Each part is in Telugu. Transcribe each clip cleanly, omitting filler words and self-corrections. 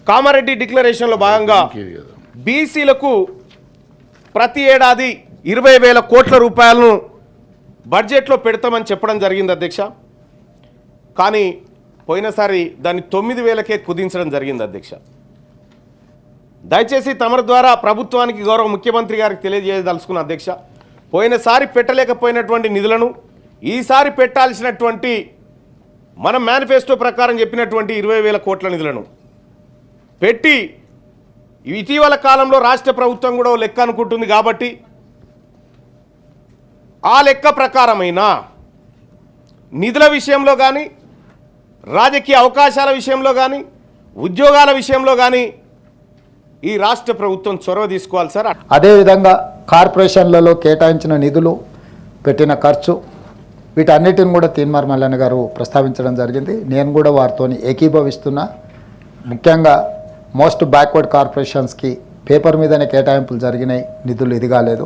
కామారెడ్డి డిక్లరేషన్లో భాగంగా బీసీలకు ప్రతి ఏడాది 20,000 కోట్ల రూపాయలను బడ్జెట్లో పెడతామని చెప్పడం జరిగింది అధ్యక్ష. కానీ పోయినసారి దాన్ని 9,000కే కుదించడం జరిగింది అధ్యక్ష. దయచేసి తమరి ద్వారా ప్రభుత్వానికి గౌరవ ముఖ్యమంత్రి గారికి తెలియజేయదలుచుకున్న అధ్యక్ష, పోయినసారి పెట్టలేకపోయినటువంటి నిధులను ఈసారి పెట్టాల్సినటువంటి మనం మేనిఫెస్టో ప్రకారం చెప్పినటువంటి 20,000 కోట్ల నిధులను పెట్టి ఇటీవల కాలంలో రాష్ట్ర ప్రభుత్వం కూడా లెక్క అనుకుంటుంది కాబట్టి ఆ లెక్క ప్రకారమైన నిధుల విషయంలో కానీ రాజకీయ అవకాశాల విషయంలో కానీ ఉద్యోగాల విషయంలో కానీ ఈ రాష్ట్ర ప్రభుత్వం చొరవ తీసుకోవాలి సార్. అదేవిధంగా కార్పొరేషన్లలో కేటాయించిన నిధులు పెట్టిన ఖర్చు వీటన్నిటిని కూడా తీన్మార్ మల్లన్న గారు ప్రస్తావించడం జరిగింది. నేను కూడా వారితో ఏకీభవిస్తున్నా. ముఖ్యంగా మోస్ట్ బ్యాక్వర్డ్ కార్పొరేషన్స్కి పేపర్ మీదనే కేటాయింపులు జరిగినాయి, నిధులు ఇది కాలేదు.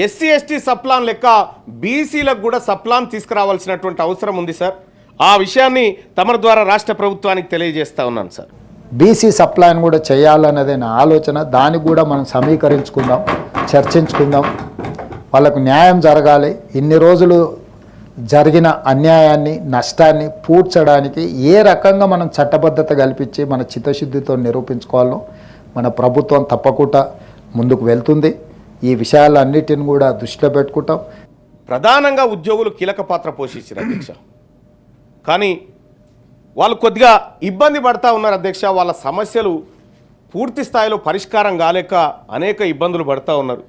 ఎస్సీ ఎస్టీ సప్లాన్ లెక్క బీసీలకు కూడా సప్లాన్ తీసుకురావాల్సినటువంటి అవసరం ఉంది సార్. ఆ విషయాన్ని తమ ద్వారా రాష్ట్ర ప్రభుత్వానికి తెలియజేస్తా ఉన్నాను సార్. బీసీ సప్లాన్ కూడా చేయాలన్నదే నా ఆలోచన. దానికి కూడా మనం సమీకరించుకుందాం, చర్చించుకుందాం. వాళ్ళకు న్యాయం జరగాలి. ఇన్ని రోజులు జరిగిన అన్యాయాన్ని నష్టాన్ని పూడ్చడానికి ఏ రకంగా మనం చట్టబద్ధత కల్పించి మన చిత్తశుద్ధితో నిరూపించుకోవాలో మన ప్రభుత్వం తప్పకుండా ముందుకు వెళ్తుంది. ఈ విషయాలన్నిటిని కూడా దృష్టిలో పెట్టుకుంటాం. ప్రధానంగా ఉద్యోగులు కీలక పాత్ర పోషించారు అధ్యక్ష. కానీ వాళ్ళు కొద్దిగా ఇబ్బంది పడతా ఉన్నారు అధ్యక్ష. వాళ్ళ సమస్యలు పూర్తి స్థాయిలో పరిష్కారం కాలేక అనేక ఇబ్బందులు పడతా ఉన్నారు.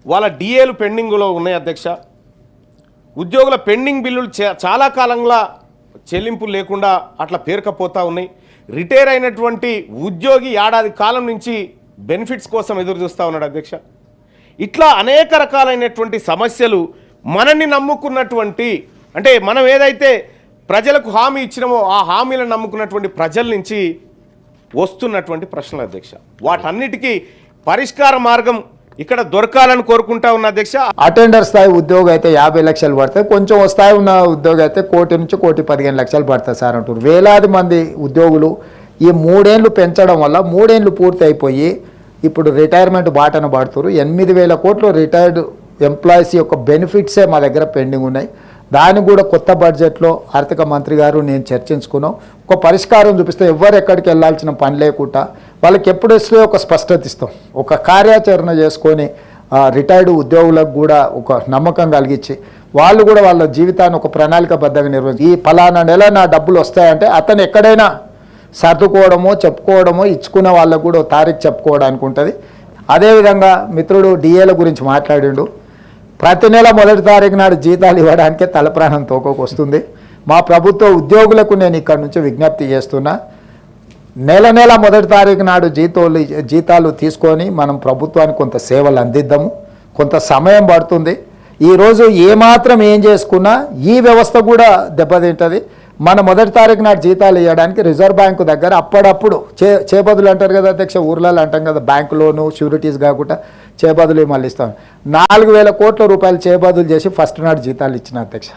వాళ్ళ డిఏలు పెండింగ్లో ఉన్నాయి అధ్యక్ష. ఉద్యోగుల పెండింగ్ బిల్లులు చాలా కాలంగా చెల్లింపులు లేకుండా అట్లా పేరుకపోతూ ఉన్నాయి. రిటైర్ అయినటువంటి ఉద్యోగి ఏడాది కాలం నుంచి బెనిఫిట్స్ కోసం ఎదురు చూస్తూ ఉన్నాడు అధ్యక్ష. ఇట్లా అనేక రకాలైనటువంటి సమస్యలు మనల్ని నమ్ముకున్నటువంటి, అంటే మనం ఏదైతే ప్రజలకు హామీ ఇచ్చినామో ఆ హామీలను నమ్ముకున్నటువంటి ప్రజల నుంచి వస్తున్నటువంటి ప్రశ్నలు అధ్యక్ష. వాటన్నిటికీ పరిష్కార మార్గం ఇక్కడ దొరకాలని కోరుకుంటా ఉన్న అధ్యక్ష. అటెండర్ స్థాయి ఉద్యోగం అయితే 50 లక్షలు పడతాయి, కొంచెం స్థాయి ఉన్న ఉద్యోగం అయితే 1 నుంచి 1,15,00,000 పడతాయి సార్ అంటారు. వేలాది మంది ఉద్యోగులు ఈ 3 ఏళ్ళు పెంచడం వల్ల 3 ఏళ్ళు పూర్తి అయిపోయి ఇప్పుడు రిటైర్మెంట్ బాటన పడుతున్నారు. 8,000 కోట్లు రిటైర్డ్ ఎంప్లాయీస్ యొక్క బెనిఫిట్సే మా దగ్గర పెండింగ్ ఉన్నాయి. దాన్ని కూడా కొత్త బడ్జెట్లో ఆర్థిక మంత్రి గారు నేను చర్చించుకున్నాం. ఒక పరిష్కారం చూపిస్తే ఎవరు ఎక్కడికి వెళ్ళాల్సిన పని లేకుండా వాళ్ళకి ఎప్పుడు ఇస్తే ఒక స్పష్టత ఇస్తాం. ఒక కార్యాచరణ చేసుకొని రిటైర్డ్ ఉద్యోగులకు కూడా ఒక నమ్మకం కలిగించి వాళ్ళు కూడా వాళ్ళ జీవితాన్ని ఒక ప్రణాళికబద్ధంగా నిర్వహించి ఈ ఫలానా నెల నా డబ్బులు వస్తాయంటే అతను ఎక్కడైనా సర్దుకోవడమో చెప్పుకోవడమో ఇచ్చుకునే వాళ్ళకు కూడా తారీఖు చెప్పుకోవడానికి ఉంటుంది. అదేవిధంగా మిత్రుడు డిఏల గురించి మాట్లాడిండు. ప్రతి నెల 1వ తారీఖు నాడు జీతాలు ఇవ్వడానికే తలప్రాణం తోకకు వస్తుంది. మా ప్రభుత్వ ఉద్యోగులకు నేను ఇక్కడి నుంచి విజ్ఞప్తి చేస్తున్నా, నెల 1వ తారీఖు నాడు జీతాలు తీసుకొని మనం ప్రభుత్వానికి కొంత సేవలు అందిద్దాము. కొంత సమయం పడుతుంది. ఈరోజు ఏమాత్రం ఏం చేసుకున్నా ఈ వ్యవస్థ కూడా దెబ్బతింటుంది. మన 1వ తారీఖు నాడు జీతాలు ఇవ్వడానికి రిజర్వ్ బ్యాంకు దగ్గర అప్పుడప్పుడు చేబదులు అంటారు కదా అధ్యక్ష, ఊర్లలో అంటాం కదా, బ్యాంకు లోను షూరిటీస్ కాకుండా చేబదులు మళ్ళీ ఇస్తాం. 4,000 కోట్ల రూపాయలు చేబదులు చేసి ఫస్ట్ నాడు జీతాలు ఇచ్చిన అధ్యక్ష.